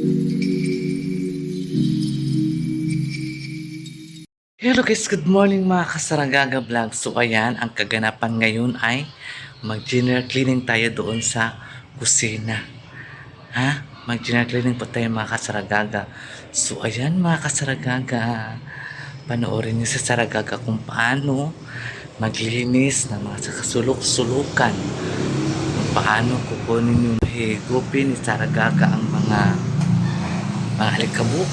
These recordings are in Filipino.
Hello guys, good morning mga Kasaragaga Vlog. So ayan, ang kaganapan ngayon ay mag-general cleaning tayo doon sa kusina. Ha? Mag-general cleaning po tayo mga Kasaragaga. So ayan mga Kasaragaga, panoorin niyo sa Saragaga kung paano maglinis ng mga kasulok-sulukan. Kung paano kukunin yung higupin ni Saragaga ang mga alikabok.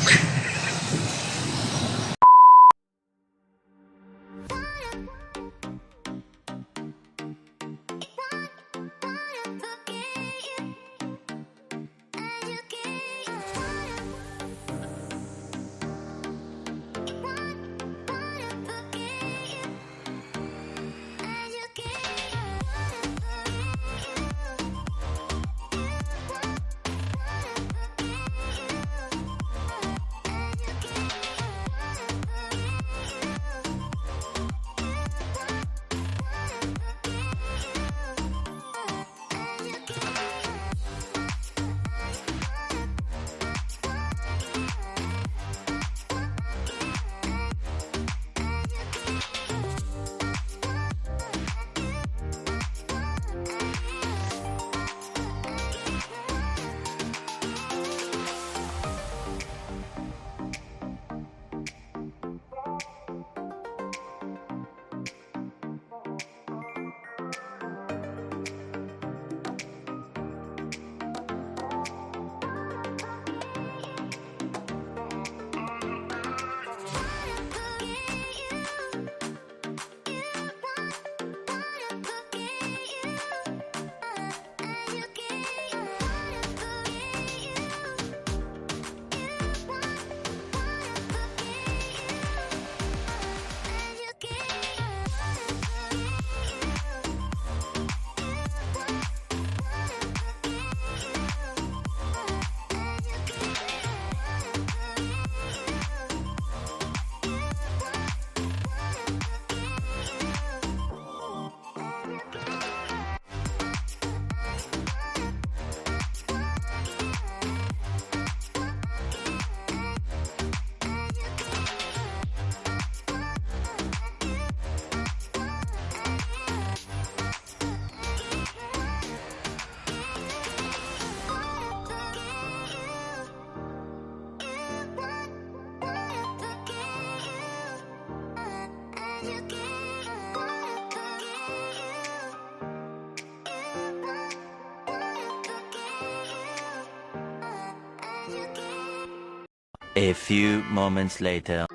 A few moments later.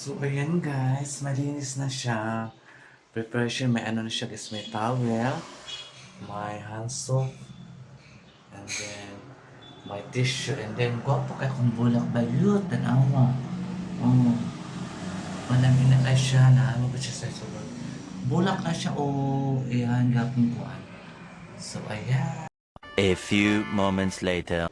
So, ayan guys, malinis na siya. Preparation, may ano na siya guys, may towel, may hand soap, and then may tissue, and then gwapo kay kung bulak bayot, tanawa. Oh, malamin na kay siya, naano ba siya sa sulod. Bulak na siya, oh, ayan, gapong kuan. So, ayan. A few moments later.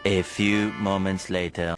A few moments later.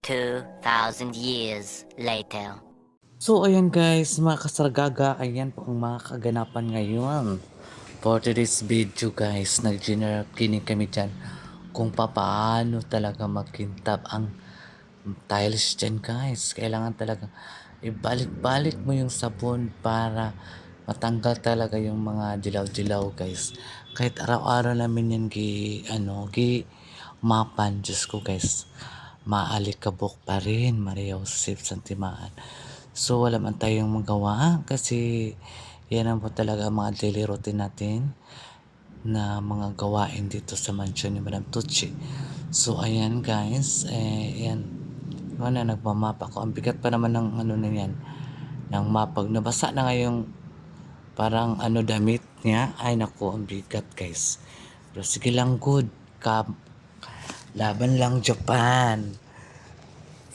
2,000 years later. So, ayan guys, mga kasargaga, ayan po ang mga kaganapan ngayon. For today's video guys, nag-general cleaning kami dyan kung paano talaga magkintab ang tiles dyan guys. Kailangan talaga ibalik-balik mo yung sabon para matanggal talaga yung mga dilaw-dilaw guys. Kahit araw-araw namin yan mapan, Diyos ko guys, maalikabok pa rin, Maria Josep Santimaan. So wala man tayong magawa kasi yan ang po talaga ang mga daily routine natin na mga gawain dito sa mansion ni Madam Tucci. So ayan guys, yan. Ano, nagmamap ako. Ang bigat pa naman ng ano na yan, ng mapag. Nabasa na ngayong parang ano damit niya. Ay nako, ang bigat guys. Pero sige lang, good. Laban lang Japan.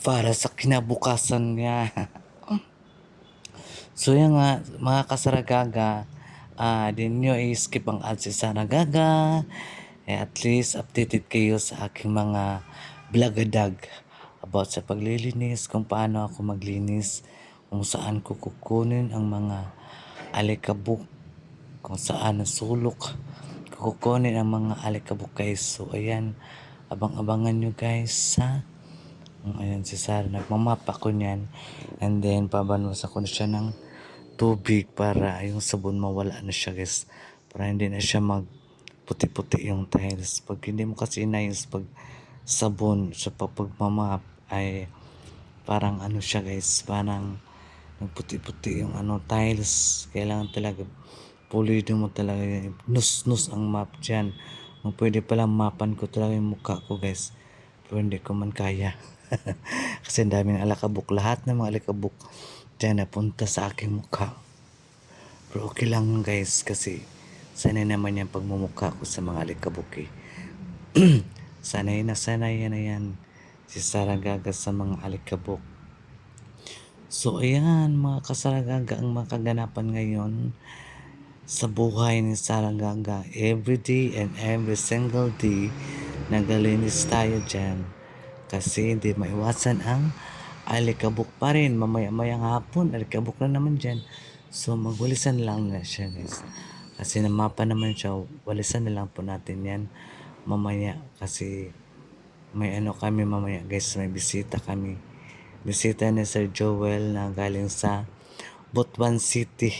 Para sa kinabukasan niya. So yan nga, mga kasaragaga, din nyo i-skip ang ads sa Saragaga. At least updated kayo sa aking mga blagadag about sa paglilinis, kung paano ako maglinis, kung saan ko kukunin ang mga alikabok, kung saan nasulok, kukunin ang mga alikabok guys. So ayan, abang-abangan nyo guys sa ayan si Sarah, nagmamapa ko niyan. And then, pabanwas ako na siya ng tubig para yung sabon mawala na siya guys. Para hindi na siya magputi-puti yung tiles. Pag hindi mo kasi inayos pag sabon sa pagmamap ay parang ano siya guys. Parang nagputi-puti yung ano tiles. Kailangan talaga pulido mo talaga yun. Nus-nus ang map dyan. Kung pwede pala mapan ko talaga yung mukha ko guys. Pero hindi ko man kaya. Kasi ang daming alikabok. Lahat ng mga alikabok dyan napunta sa aking mukha. Pero okay lang guys kasi sanay naman yung pagmumukha ko sa mga alikabok eh. sanay na yan si Saragaga sa mga alikabok. So ayan mga kasaragaga ang mga kaganapan ngayon sa buhay ni Saragaga. Every day and every single day nagalinis tayo dyan. Kasi hindi maiwasan ang alikabok pa rin. Mamaya-mayang hapon, alikabok na naman dyan. So, magwalisan lang na siya, guys. Kasi namapa naman siya, walisan na lang po natin yan mamaya. Kasi may ano kami mamaya, guys. May bisita kami. Bisita ni Sir Joel na galing sa Butuan City.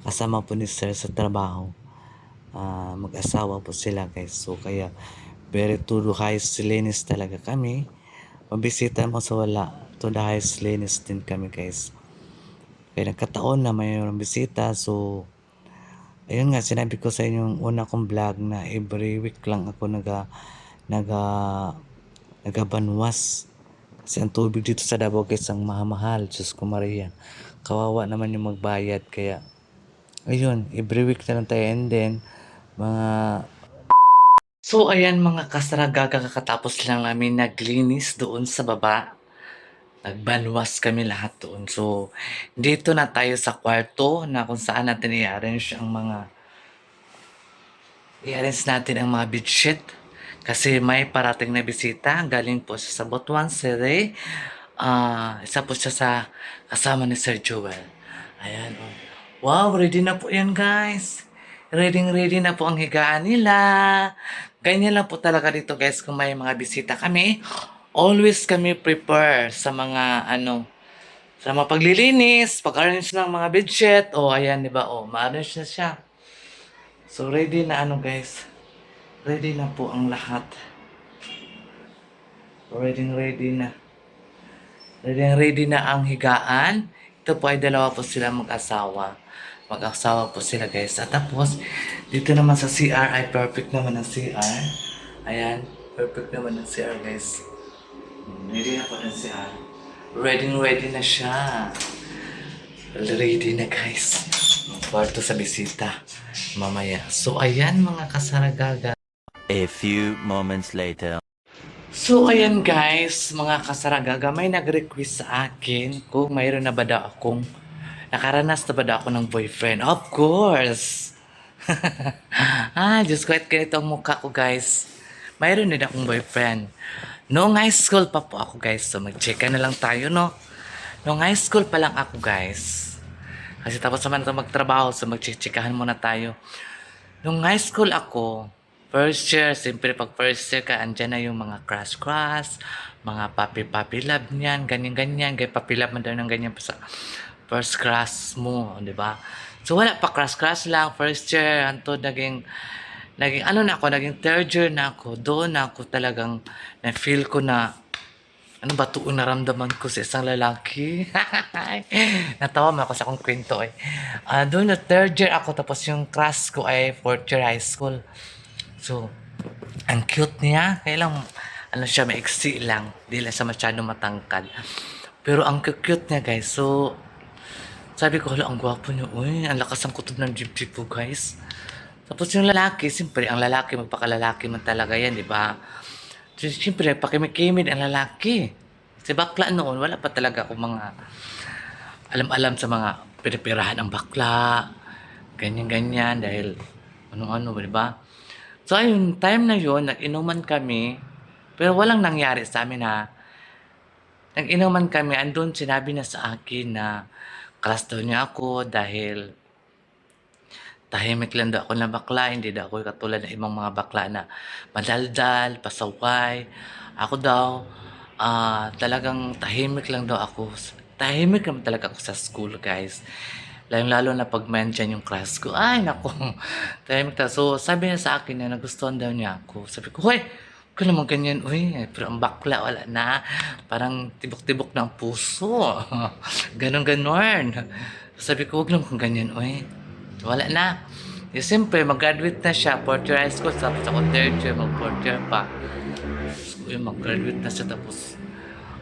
Kasama po ni Sir sa trabaho. Mag-asawa po sila, guys. So, kaya very to the highest linis talaga kami. Mabisita mo sa wala. To the highest linis din kami guys. Kaya nagkataon na mayroong bisita. So, ayun nga, sinabi ko sa inyo yung una kong vlog na every week lang ako nagabanwas. Kasi ang tubig dito sa Davao guys, ang mahamahal. Diyos ko Maria. Kawawa naman yung magbayad. Kaya, ayun, every week na lang tayo. And then, mga so, ayan mga kasaragaga, kakatapos lang namin naglinis doon sa baba. Nagbanwas kami lahat doon. So, dito na tayo sa kwarto na kung saan natin i-arrange natin ang mga bedsheet. Kasi may parating na bisita. Galing po siya sa Butuan City. Isa po siya sa kasama ni Sir Joel. Ayan. Oh. Wow, ready na po yan guys. Ready na po ang higaan nila. Ganyan lang po talaga dito guys kung may mga bisita kami. Always kami prepare sa mga sa mga paglilinis, pag-arrange ng mga bedsheet. Oh, ayan, di ba? Oh, ma-arrange na siya. So, ready na guys. Ready na po ang lahat. Ready na. Ready na ang higaan. Ito po ay dalawa po sila mag-asawa. Mag-asawa po sila guys. At tapos, dito naman sa CR ay perfect naman ang CR. Ayan, perfect naman ang CR guys. Ready na po ng CR. Ready na siya. Ready na guys. Kwarto sa bisita. Mamaya. So ayan mga kasaragaga. A few moments later. So ayan guys, mga kasaragaga, may nag-request sa akin kung mayroon na ba daw akong nakaranas na ba daw ako ng boyfriend. Of course! Diyos ko, at ganito ang mukha ko guys. Mayroon din akong boyfriend. Noong high school pa po ako guys, so mag-checka na lang tayo no. Noong high school pa lang ako guys. Kasi tapos naman ito magtrabaho, so mag-checkahan muna tayo. Noong high school ako, first year, siyempre pag first year ka, andyan na yung mga crush-crush, mga papi-papi love niyan, ganyan-ganyan, gay papi love man daw ng ganyan pa sa first crush mo, di ba? So wala pa crush-crush lang, first year, anto naging ano na ako, naging third year na ako, doon na ako talagang na-feel ko na ano ba ito naramdaman ko sa isang lalaki? Natawa mo ako sa akong kwento eh. Doon na third year ako tapos yung crush ko ay fourth year high school. So, ang cute niya. Kaya lang, ano siya, maiksi lang. Di lang siya masyado matangkad. Pero ang cute niya guys. So, sabi ko, hala, ang gwapo niya. Uy, ang lakas ang kutob ng dibdib po guys. Tapos yung lalaki, siyempre, ang lalaki, magpakalalaki man talaga yan, di ba? Siyempre, pakimikimid ang lalaki. Si bakla noon, wala pa talaga akong mga alam-alam sa mga pinipirahan ng bakla. Ganyan-ganyan dahil ano-ano, di ba? So, ayun, time na yun, nag-inuman kami. Pero walang nangyari sa amin ha. Nag-inuman kami, andun sinabi na sa akin na crush daw niya ako dahil tahimik lang daw ako na bakla, hindi daw ako katulad ng ibang mga bakla na madaldal, pasaway. Ako daw, talagang tahimik lang daw ako. Tahimik naman talaga ako sa school, guys. Lalo na pag mention yung class ko. Ay, naku. Tahimik talaga. So, sabi niya sa akin na nagustuhan daw niya ako. Sabi ko, hoy, ko naman ganyan. Uy, pero ang bakla, wala na. Parang tibok-tibok ng puso. Ganon-ganon. Sabi ko, huwag naman ganyan. Uy, wala na. Eh, siyempre, mag-graduate na siya. Fourth year high school. Tapos ako third year, mag-fourth year pa. So, yun, mag-graduate na siya. Tapos,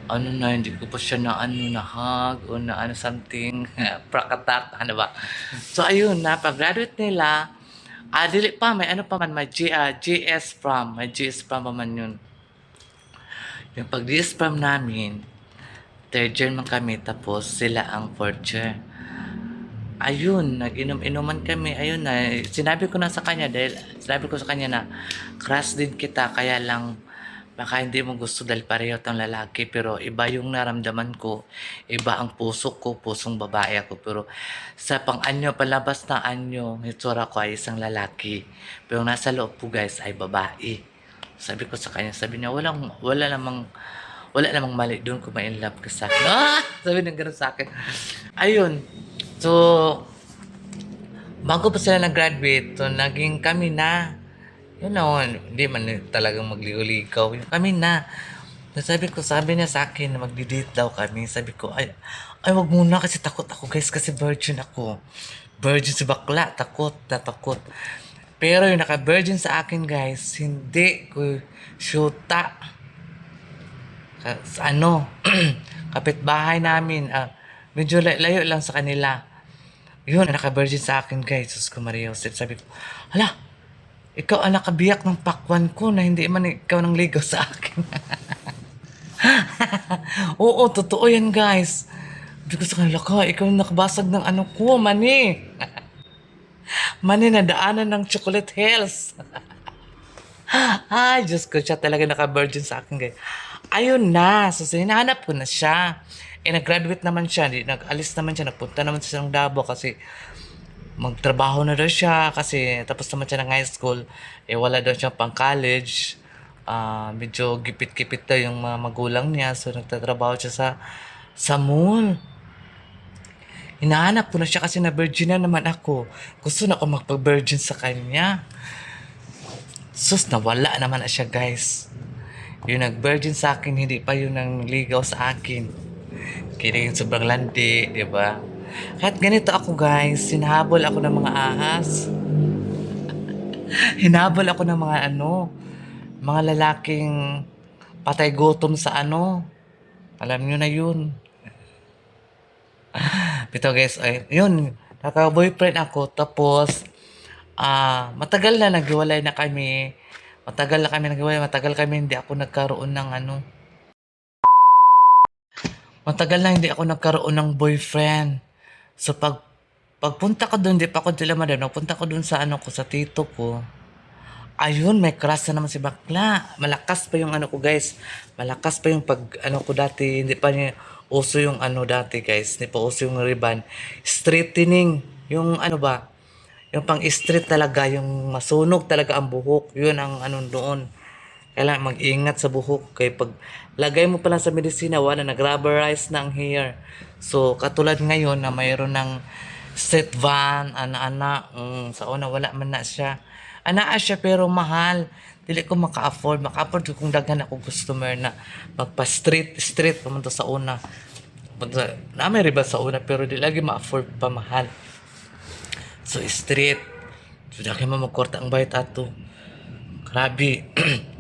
ano na, hindi ko pa siya na ano, na hug o na ano, something. Prakatak, ano ba. So, ayun na. Pag-graduate nila, dili pa, may ano pa man, may GS prom. May GS prom pa man yun. Yung pag-GS prom namin, third year man kami, tapos sila ang fourth year. Ayun, nag-inom-inuman kami. Ayun na, sinabi ko na sa kanya dahil sinabi ko sa kanya na crush din kita kaya lang baka hindi mo gusto dahil pareho tang lalaki pero iba yung naramdaman ko. Iba ang puso ko, pusong babae ako pero sa pang-anyo, palabas na anyo, itsura ko ay isang lalaki. Pero nasa loob po guys ay babae. Sabi ko sa kanya, sabi niya, wala namang mali doon kung may in love ka sa akin. Sabi niya gano'n sa akin. Ayun. So, bago pa sila nag-graduate, so naging kami na. Yun know, hindi man talagang magligaw-ligaw. Kami na. So, sabi niya sa akin na magdi-date daw kami. Sabi ko, ay wag muna kasi takot ako guys kasi virgin ako. Virgin si bakla, takot. Pero yung naka-virgin sa akin guys, hindi ko shoota. Sa ano, kapitbahay namin, medyo layo lang sa kanila. Yun, naka-virgin sa akin guys. Sus ko Maria Joseph. Sabi ko, hala, ikaw ang nakabiyak ng pakwan ko na hindi man ikaw nang ligaw sa akin. Oo, totoo yan guys. Sabi ko sa kanila ka, ikaw ang nakabasag ng ano ko, mani. Mani na daanan ng chocolate hills. Ay, Diyos ko, siya talaga naka-virgin sa akin guys. Ayun na, so hinahanap ko na siya. Nag-graduate naman siya, nag-alis naman siya, nagpunta naman siya ng Davao kasi magtrabaho na daw siya kasi tapos naman siya ng high school, wala daw siya pang college. Medyo gipit-gipit daw yung mga magulang niya, so nagtatrabaho siya sa mall. Hinahanap ko na siya kasi na virgin na naman ako. Gusto na ako magpag-virgin sa kanya. Sus, nawala naman na siya guys. Yung nag-virgin sa akin, hindi pa yung nang ligaw sa akin. Kaya yung sobrang landi, di ba? Kahit ganito ako guys, hinahabol ako ng mga ahas. Hinahabol ako ng mga mga lalaking patay gutom sa Alam nyo na yun. Ito guys, yun, naka-boyfriend ako, tapos, matagal na naghiwalay na kami. Matagal kami hindi ako nagkaroon ng Matagal na hindi ako nagkaroon ng boyfriend. So pagpunta ko doon, di pa ako dila madam, punta ko doon sa ko sa tito ko. Ayun, may crush na naman si bakla. Malakas pa yung ano ko, guys. Malakas pa yung pag ano ko dati. Hindi pa niya uso yung ano dati, guys. Hindi pa uso yung ribbon. Straightening. Yung ano ba? Yung pang straight talaga. Yung masunog talaga ang buhok. Yun ang ano doon. Kailangan mag-ingat sa buhok. Kaya pag lagay mo pa lang sa medisina, wala, nag-rubberize na ang hair. So, katulad ngayon na mayroon ng set van, ana-ana, sa una wala man na siya. Anaa siya pero mahal. Dili ko maka-afford. Maka-afford ko kung daghan ako customer na magpa-street pumunta sa una. Na may riba sa una pero di lagi ma-afford pa mahal. So street. So daghan mo magkorta ang bayad ato. Grabe.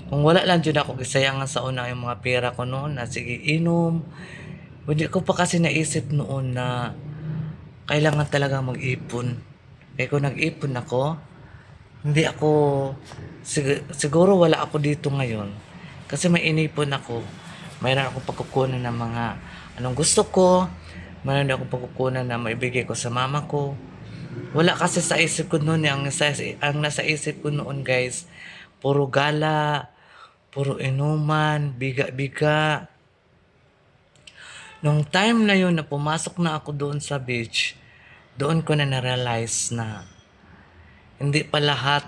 Kung wala lang dyan ako gisayangan sa una yung mga pera ko noon na sige inom. Hindi ko pa kasi naisip noon na kailangan talaga mag-ipon. Kaya kung nag-ipon ako, hindi ako, siguro wala ako dito ngayon. Kasi may inipon ako. Mayroon akong pagkukunan ng mga anong gusto ko. Mayroon akong pagkukunan na maibigay ko sa mama ko. Wala kasi sa isip ko noon. Ang nasa isip ko noon, guys, puro gala, puro inuman, biga-biga. Nung time na yun na pumasok na ako doon sa beach, doon ko na na-realize na hindi pa lahat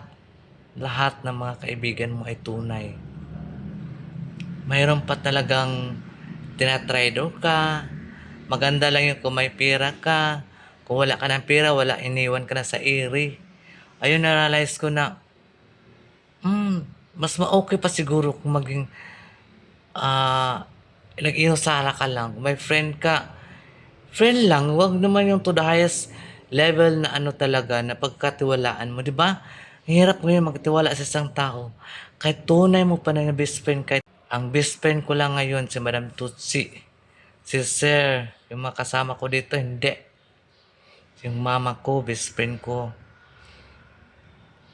ng mga kaibigan mo ay tunay. Mayroon pa talagang tinatraido ka. Maganda lang yun kung may pera ka. Kung wala ka ng pera, wala, iniwan ka na sa iri. Ayun, na-realize ko na, mas ma-okay pa siguro kung maging, nag-inosara ka lang. Kung may friend ka, friend lang, wag naman yung to the highest level na ano talaga, na pagkatiwalaan mo, di ba? Ang hirap ngayon magtiwala sa isang tao. Kahit tunay mo pa na yung best friend, kahit ang best friend ko lang ngayon, si Madam Tutsi, si Sir, yung mga kasama ko dito, hindi. Yung mama ko, best friend ko.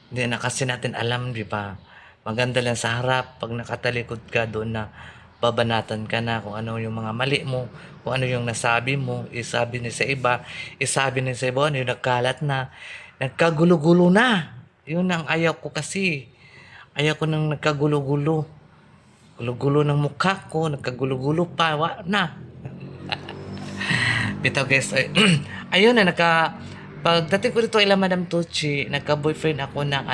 Hindi na kasi natin alam, di ba? Maganda lang sa harap, pag nakatalikod ka doon na babanatan ka na kung ano yung mga mali mo, kung ano yung nasabi mo, isabi ni sa iba, ano yung nagkalat na, nagkagulo-gulo na. Yun ang ayaw ko kasi. Ayaw ko nang nagkagulo-gulo. Gulo-gulo ng mukha ko, nagkagulo-gulo pa, na. Bitaw guys, ayun na, pagdating ko dito ila Madam Tucci, nagka-boyfriend ako ng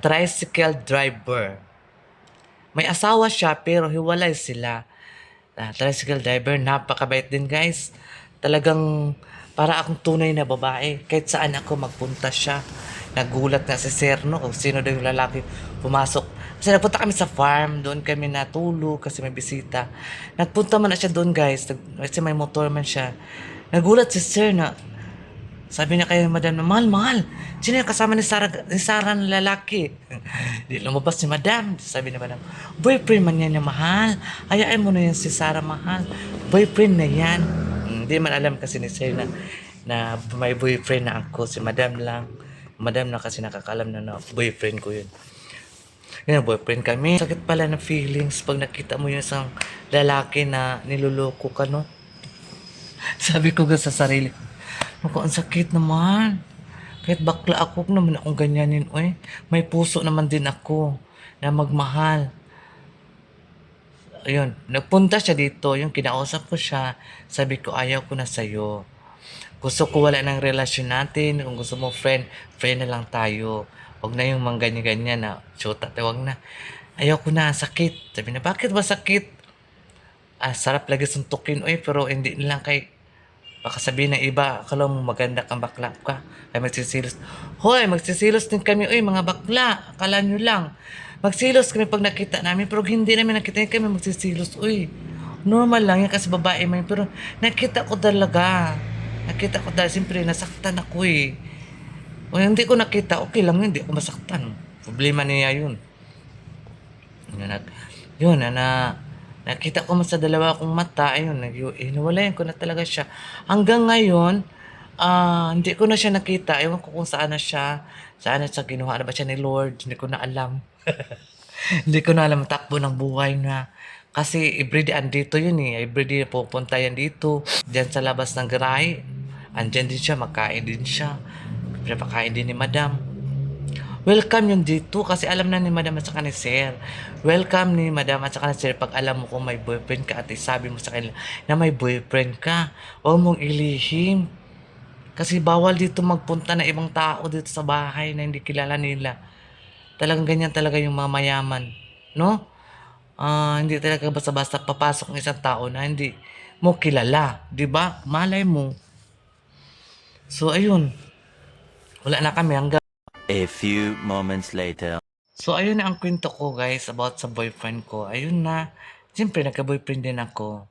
tricycle driver. May asawa siya pero hiwalay sila. Tricycle driver, napakabait din guys. Talagang para akong tunay na babae. Kahit saan ako magpunta siya. Nagulat na si Sir, no? Kung sino daw yung lalaki pumasok. Kasi nagpunta kami sa farm. Doon kami natulog kasi may bisita. Nagpunta man na siya doon guys. Kasi may motor man siya. Nagulat si Sir na sabi niya kay Madam na, mahal. Sino yung kasama ni Sarah na lalaki? Di lumabas si Madam. Sabi ni Madam, boyfriend man yan na mahal. Hayaan mo na yan si Sarah mahal. Boyfriend na yan. Hindi man alam kasi ni Sir na may boyfriend na ako. Si Madam lang. Madam na kasi nakakalam na boyfriend ko yun. Yun, boyfriend kami. Sakit pala ng feelings pag nakita mo yung isang lalaki na niloloko ka, no? Sabi ko sa sarili ko, naku, ang sakit naman. Kahit bakla ako, naman akong ganyanin. Oy, may puso naman din ako na magmahal. Ayun, nagpunta siya dito. Yung kinausap ko siya, sabi ko, ayaw ko na sa'yo. Gusto ko wala ng relasyon natin. Kung gusto mo friend na lang tayo. Huwag na yung mga ganyan-ganyan na shoota. Huwag na. Ayaw ko na, sakit. Sabi na, bakit ba sakit? Sarap lagi suntukin. Oy, pero hindi nilang baka sabihin ng iba, akala mo maganda kang bakla ka. Ay magsisilos. Hoy, magsisilos din kami. Uy, mga bakla. Akala nyo lang. Magsilos kami pag nakita namin. Pero hindi namin nakita kami magsisilos. Uy, normal lang yan kasi babae man. Pero nakita ko talaga. Siyempre, nasaktan ako eh. O hindi ko nakita, okay lang yun. Hindi ako masaktan. Problema niya yun. Nakita ko man sa dalawa kong mata, ayun, hiwalayan ko na talaga siya. Hanggang ngayon, hindi ko na siya nakita. Ewan ko kung saan na siya. Saan na siya, kinuha na ba siya ni Lord? Hindi ko na alam. Hindi ko na alam takbo ng buhay na. Kasi everyday andito yun eh. Everyday pupunta yan dito. Diyan sa labas ng garahe. Andyan din siya, magkain din siya. Pinapakain din ni Madam. Welcome yung dito kasi alam na ni Madam at saka ni Sir. Welcome ni Madam at saka ni Sir pag alam mo kung may boyfriend ka at isabi mo sa kanila na may boyfriend ka. Huwag mong ilihim. Kasi bawal dito magpunta na ibang tao dito sa bahay na hindi kilala nila. Talagang ganyan talaga yung mga mayaman. No? Hindi talaga basta-basta papasok ng isang tao na hindi mo kilala. 'Di ba? Malay mo. So, ayun. Wala na kami hanggang. A few moments later. So, ayun na ang kwento ko guys about sa boyfriend ko. Ayun na. Siyempre, nagka-boyfriend din ako.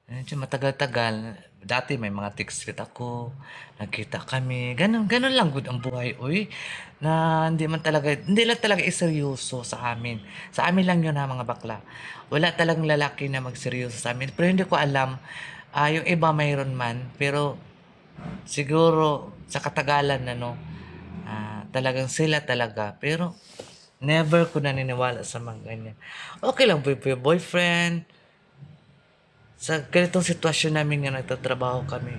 Ayun, matagal-tagal. Dati may mga text fit ako. Nagkita kami. Ganun lang good ang buhay. Uy, na hindi lang talaga iseryoso sa amin. Sa amin lang yun ha mga bakla. Wala talagang lalaki na magseryoso sa amin. Pero hindi ko alam. Yung iba mayroon man. Pero siguro sa katagalan na no. Talagang sila talaga. Pero never ko naniniwala sa mga ganyan. Okay lang boyfriend. Sa ganitong sitwasyon namin nga nagtatrabaho kami.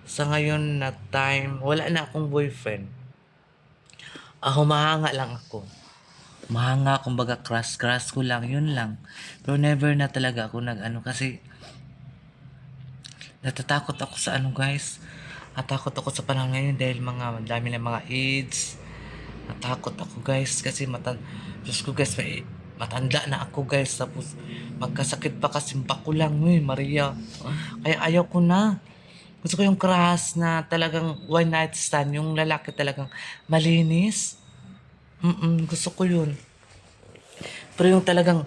Sa ngayon na time, wala na akong boyfriend. Humahanga lang ako. Mahanga, kumbaga crush ko lang, yun lang. Pero never na talaga ako nag-ano kasi natatakot ako sa ano guys. Natakot ako sa panahon ngayon dahil dami na mga AIDS. Natakot ako guys kasi Diyos ko guys, matanda na ako guys. Tapos magkasakit pa kasi bako lang Maria. Kaya ayaw ko na. Gusto ko yung crush na talagang one night stand. Yung lalaki talagang malinis. Gusto ko yun. Pero yung talagang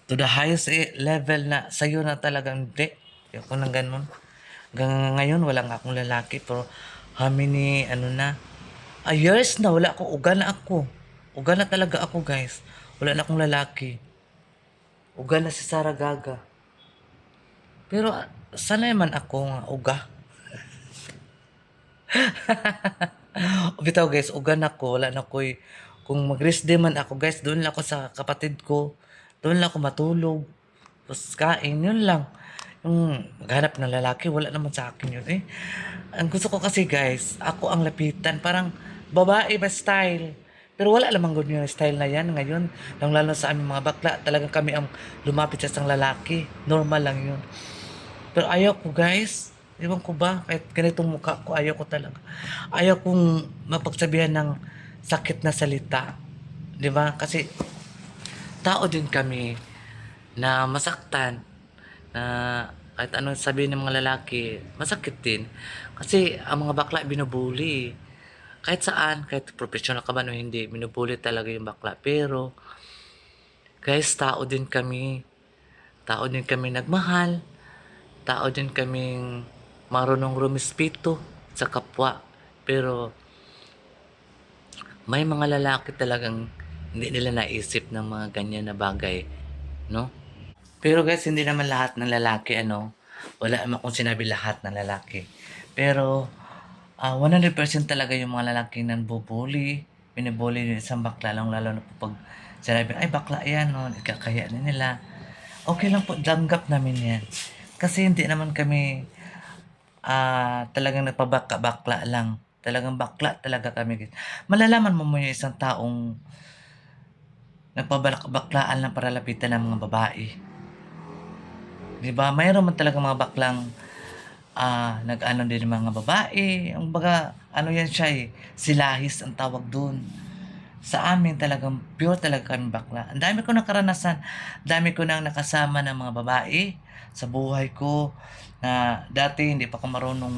to the highest level na sa'yo na talagang hindi. Ayaw ko ng ganun. Hanggang ngayon, wala nga akong lalaki. Pero how many, years na, wala ako. Uga na ako. Uga na talaga ako, guys. Wala na akong lalaki. Uga na si Sarah Gaga. Pero, sana naman ako nga uga. Bitaw, guys, uga na ako. Wala na ko. Kung mag-rest day man ako, guys, doon lang ako sa kapatid ko. Doon lang ako matulog. Tapos kain, yun lang. Yung maghanap ng lalaki, wala naman sa akin yun eh. Ang gusto ko kasi guys, ako ang lapitan. Parang babae ba style. Pero wala lamang good yung style na yan ngayon. Lalo sa aming mga bakla, talagang kami ang lumapit sa isang lalaki. Normal lang yun. Pero ayaw ko guys. Ewan ko ba, kahit ganitong mukha ko, ayaw ko talaga. Ayaw kong mapagsabihan ng sakit na salita. Di ba? Kasi tao din kami na masaktan na kahit anong sabihin ng mga lalaki, masakit din. Kasi ang mga bakla binubuli. Kahit saan, kahit professional ka ba o hindi, binubuli talaga yung bakla. Pero, guys, tao din kami. Tao din kami nagmahal. Tao din kaming marunong rumispeto sa kapwa. Pero, may mga lalaki talagang hindi nila naisip ng mga ganyan na bagay. No? Pero guys, hindi naman lahat ng lalaki, wala naman kung sinabi lahat ng lalaki. Pero, 100% talaga yung mga lalaki nang bubuli, binibuli yung isang bakla lang, lalo na po pag sinabi, ay bakla yan, no, ikakaya na nila. Okay lang po, danggap namin yan. Kasi hindi naman kami talagang nagpabakla lang. Talagang bakla talaga kami. Malalaman mo yung isang taong nagpabaklaan lang para lapitan ng mga babae. Diba? Mayroon man talaga mga baklang nag-ano din ng mga babae. Ang baga, yan siya silahis ang tawag doon. Sa amin talagang pure talaga kami bakla. Ang dami ko nakaranasan. Dami ko nang nakasama ng mga babae sa buhay ko na dati hindi pa ako marunong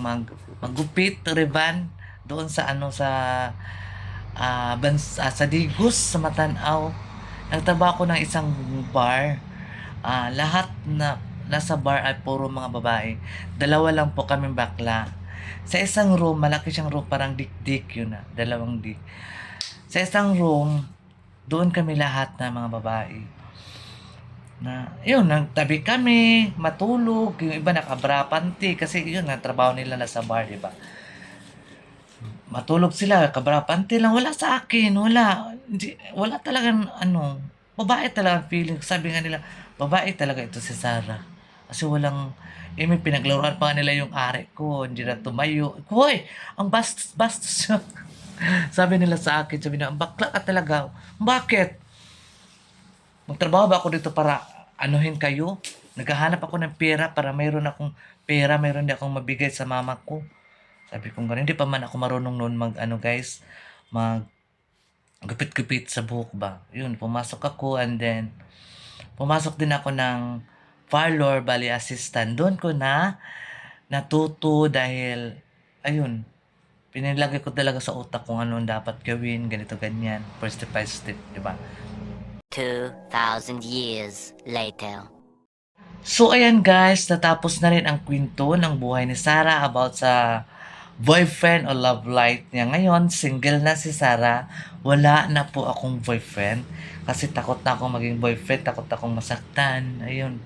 maggupit, riban doon sa sa Digos, sa Matanaw. Nagtrabaho ako ng isang bar. Lahat na nasa bar ay puro mga babae. Dalawa lang po kami bakla. Sa isang room, malaki siyang room, parang dik-dik yun dalawang dik. Sa isang room, doon kami lahat na mga babae. Nagtabi kami, matulog, yung iba nakabra panty, kasi yun, trabaho nila na sa bar, di ba? Matulog sila, kabra panty lang, wala sa akin, wala talagang, babae talaga feeling, sabi nga nila, babae talaga ito si Sarah. Kasi may pinaglaruan pa nila yung ari ko, hindi na tumayo. Hoy, ang bastos-bastos yun. Sabi nila sa akin, sabi nila, bakla ka talaga. Bakit? Magtrabaho ba ako dito para anuhin kayo? Naghahanap ako ng pera para mayroon akong pera, mayroon din akong mabigay sa mama ko. Sabi ko ganun, hindi pa man ako marunong noon mag ano guys, mag gupit-gupit sa buhok ba. Yun, pumasok ako and then pumasok din ako ng parlor, bali assistant. Doon ko na natuto dahil ayun, pinilagay ko talaga sa utak kung ano ang dapat gawin, ganito ganyan, first step by step, di ba? 2,000 years later. So ayan guys, natapos na rin ang kwento ng buhay ni Sarah about sa boyfriend o love life niya. Ngayon, single na si Sarah. Wala na po akong boyfriend kasi takot na akong maging boyfriend, takot akong masaktan. Ayun.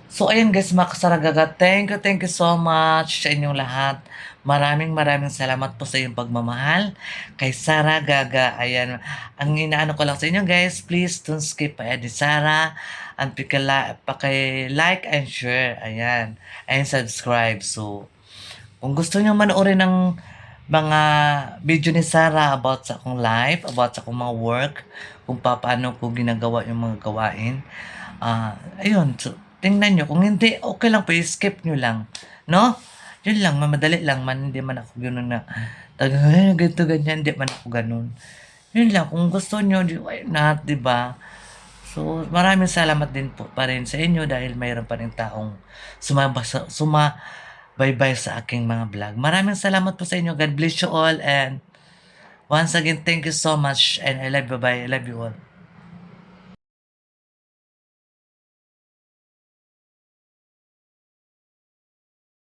So ayun guys, mga kasaragaga, thank you so much sa inyong lahat. Maraming salamat po sa iyong pagmamahal kay Sarah Gaga. Ayan, ang inaano ko lang sa inyo guys, please don't skip ahead ni Sarah and paki-like and share. Ayan, and subscribe. So, kung gusto niyo manoorin ng mga video ni Sarah about sa akong life, about sa akong mga work, kung paano ko ginagawa yung mga gawain, ayun, so, tingnan nyo. Kung hindi, okay lang po, skip nyo lang. No? Yun lang, mamadali lang man, hindi man ako gano'n na, ganito, ganyan, hindi man ako gano'n. Yun lang, kung gusto nyo, why not, di ba? So, maraming salamat din po pa rin sa inyo dahil mayroon pa rin taong sumabaybay sa aking mga vlog. Maraming salamat po sa inyo. God bless you all and once again, thank you so much and I love you. Bye. I love you all.